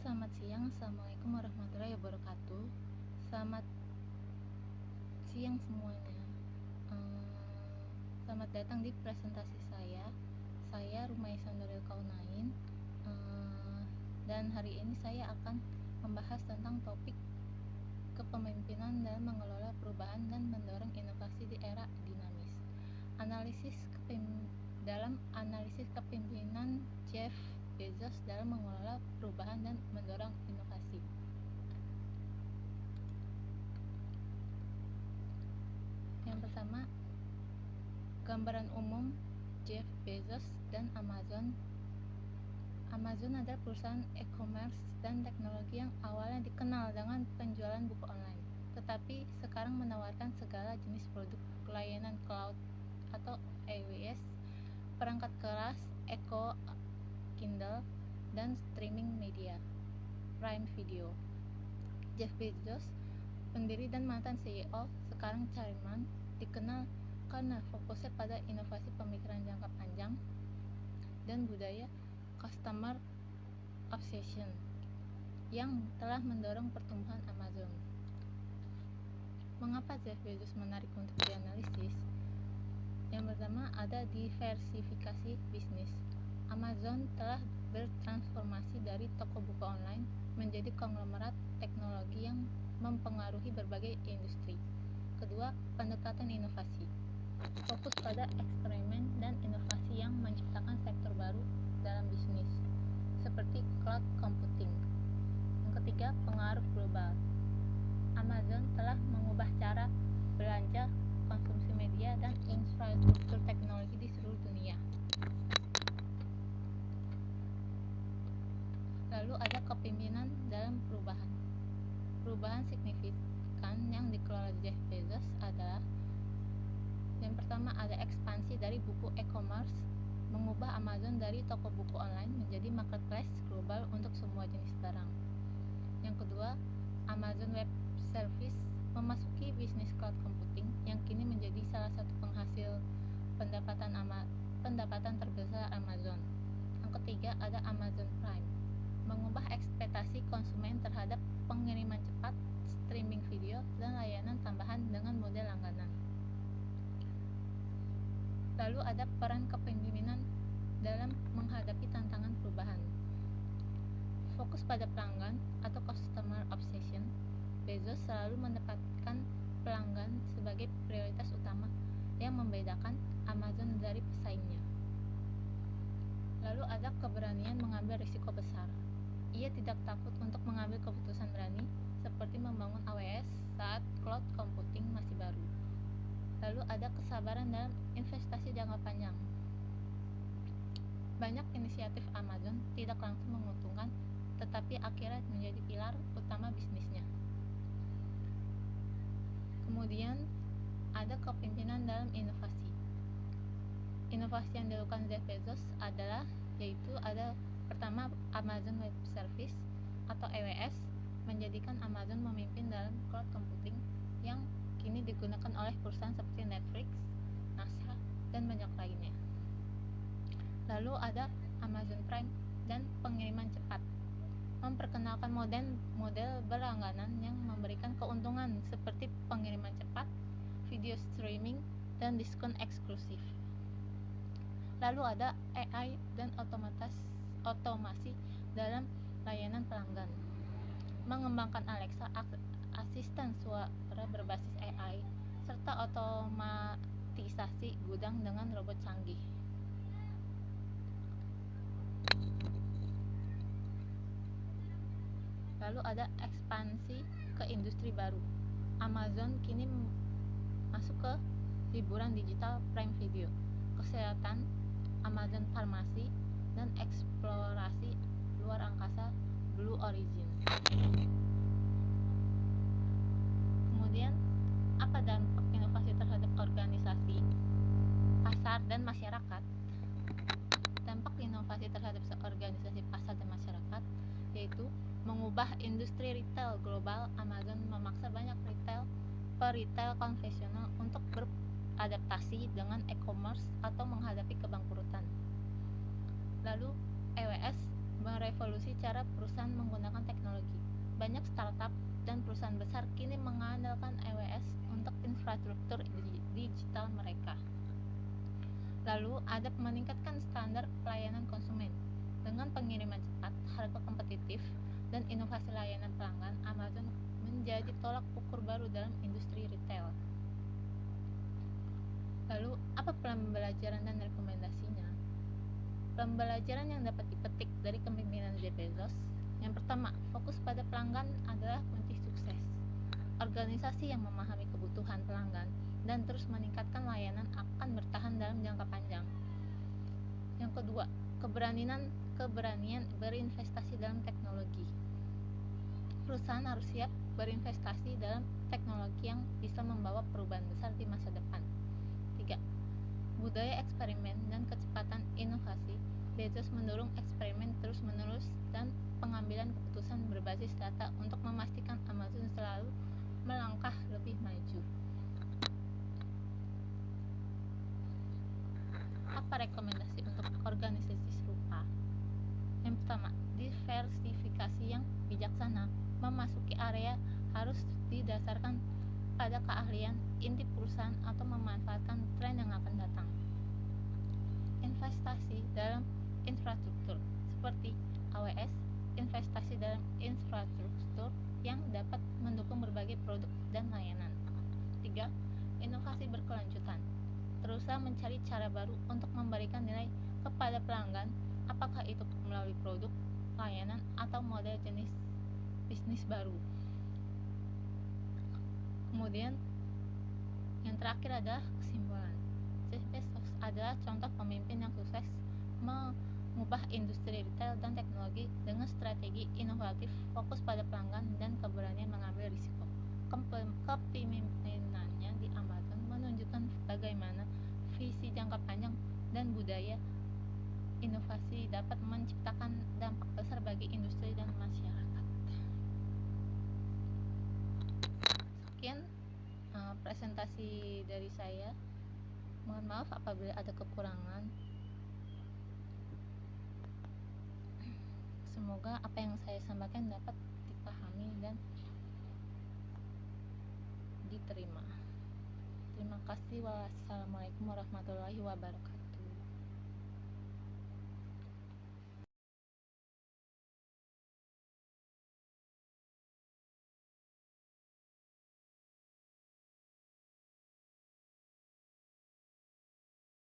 Selamat siang, Assalamualaikum warahmatullahi wabarakatuh. Selamat siang semuanya. Selamat datang di presentasi saya. Saya Rumaisa Nuril Kaunain, dan hari ini saya akan membahas tentang topik kepemimpinan dalam mengelola perubahan dan mendorong inovasi di era dinamis. Dalam analisis kepemimpinan Jeff Bezos dalam mengelola perubahan dan mendorong inovasi. Yang pertama, gambaran umum Jeff Bezos dan Amazon. Amazon adalah perusahaan e-commerce dan teknologi yang awalnya dikenal dengan penjualan buku online, tetapi sekarang menawarkan segala jenis produk layanan cloud atau AWS, perangkat keras, Echo, Kindle, dan streaming media, Prime Video. Jeff Bezos, pendiri dan mantan CEO, sekarang chairman, dikenal karena fokusnya pada inovasi pemikiran jangka panjang dan budaya customer obsession yang telah mendorong pertumbuhan Amazon. Mengapa Jeff Bezos menarik untuk dianalisis? Yang pertama, ada diversifikasi bisnis. Amazon telah bertransformasi dari toko buku online menjadi konglomerat teknologi yang mempengaruhi berbagai industri. Kedua, pendekatan inovasi. Fokus pada eksperimen dan inovasi yang menciptakan sektor baru dalam bisnis, seperti cloud computing. Yang ketiga, pengaruh global. Amazon telah mengubah cara belanja, konsumsi media, dan infrastruktur teknologi di seluruh dunia. Lalu ada kepemimpinan dalam perubahan. Perubahan signifikan yang dikelola Jeff Bezos adalah: yang pertama, ada ekspansi dari buku e-commerce, mengubah Amazon dari toko buku online menjadi marketplace global untuk semua jenis barang. Yang kedua, Amazon Web Service memasuki bisnis cloud computing yang kini menjadi salah satu penghasil pendapatan terbesar Amazon. Yang ketiga, ada Amazon Prime, mengubah ekspektasi konsumen terhadap pengiriman cepat, streaming video, dan layanan tambahan dengan model langganan. Lalu ada peran kepemimpinan dalam menghadapi tantangan perubahan. Fokus pada pelanggan atau customer obsession, Bezos selalu menempatkan pelanggan sebagai prioritas utama yang membedakan Amazon dari pesaingnya. Lalu ada keberanian mengambil risiko besar. Ia tidak takut untuk mengambil keputusan berani, seperti membangun AWS saat cloud computing masih baru. Lalu ada kesabaran dalam investasi jangka panjang. Banyak inisiatif Amazon tidak langsung menguntungkan, tetapi akhirnya menjadi pilar utama bisnisnya. Kemudian ada kepemimpinan dalam inovasi. Inovasi yang dilakukan Jeff Bezos adalah yaitu ada pertama, Amazon Web Service atau AWS menjadikan Amazon memimpin dalam cloud computing yang kini digunakan oleh perusahaan seperti Netflix, NASA, dan banyak lainnya. Lalu ada Amazon Prime dan pengiriman cepat, memperkenalkan model berlangganan yang memberikan keuntungan seperti pengiriman cepat, video streaming, dan diskon eksklusif. Lalu ada AI dan otomasi dalam layanan pelanggan, mengembangkan Alexa, asisten suara berbasis AI, serta otomatisasi gudang dengan robot canggih. Lalu ada ekspansi ke industri baru. Amazon kini masuk ke hiburan digital, Prime Video, kesehatan, Amazon Farmasi, dan eksplorasi luar angkasa, Blue Origin. Kemudian, apa dampak inovasi terhadap organisasi, pasar, dan masyarakat? Dampak inovasi terhadap organisasi, pasar, dan masyarakat yaitu mengubah industri retail global. Amazon memaksa banyak retail konvensional untuk beradaptasi dengan e-commerce atau menghadapi kebangkrutan. Lalu AWS merevolusi cara perusahaan menggunakan teknologi. Banyak startup dan perusahaan besar kini mengandalkan EWS untuk infrastruktur digital mereka. Lalu, ada meningkatkan standar pelayanan konsumen. Dengan pengiriman cepat, harga kompetitif, dan inovasi layanan pelanggan, Amazon menjadi tolak ukur baru dalam industri retail. Lalu, apa pembelajaran dan rekomendasinya? Pembelajaran yang dapat dipetik dari kepemimpinan Jeff Bezos. Yang pertama, fokus pada pelanggan adalah kunci sukses. Organisasi yang memahami kebutuhan pelanggan dan terus meningkatkan layanan akan bertahan dalam jangka panjang. Yang kedua, keberanian berinvestasi dalam teknologi. Perusahaan harus siap berinvestasi dalam teknologi yang bisa membawa perubahan besar di masa depan. 3. Budaya eksperimen dan kecepatan inovasi. Bezos mendorong eksperimen terus-menerus dan pengambilan keputusan berbasis data untuk memastikan Amazon selalu melangkah lebih maju. Apa rekomendasi untuk organisasi serupa? Yang pertama, diversifikasi yang bijaksana. Memasuki area harus didasarkan pada keahlian inti perusahaan atau memanfaatkan tren yang akan datang. Investasi dalam infrastruktur seperti AWS, investasi dalam infrastruktur yang dapat mendukung berbagai produk dan layanan. 3. Inovasi berkelanjutan. Berusaha mencari cara baru untuk memberikan nilai kepada pelanggan, apakah itu melalui produk, layanan, atau model jenis bisnis baru. Kemudian yang terakhir adalah kesimpulan. Jeff Bezos adalah contoh pemimpin yang sukses mengubah industri retail dan teknologi dengan strategi inovatif, fokus pada pelanggan, dan keberanian mengambil risiko. Kepemimpinannya di Amazon menunjukkan bagaimana visi jangka panjang dan budaya inovasi dapat menciptakan dampak besar bagi industri dan masyarakat. Sekian presentasi dari saya. Mohon maaf apabila ada kekurangan. Semoga apa yang saya sampaikan dapat dipahami dan diterima. Terima kasih. Wassalamualaikum warahmatullahi wabarakatuh.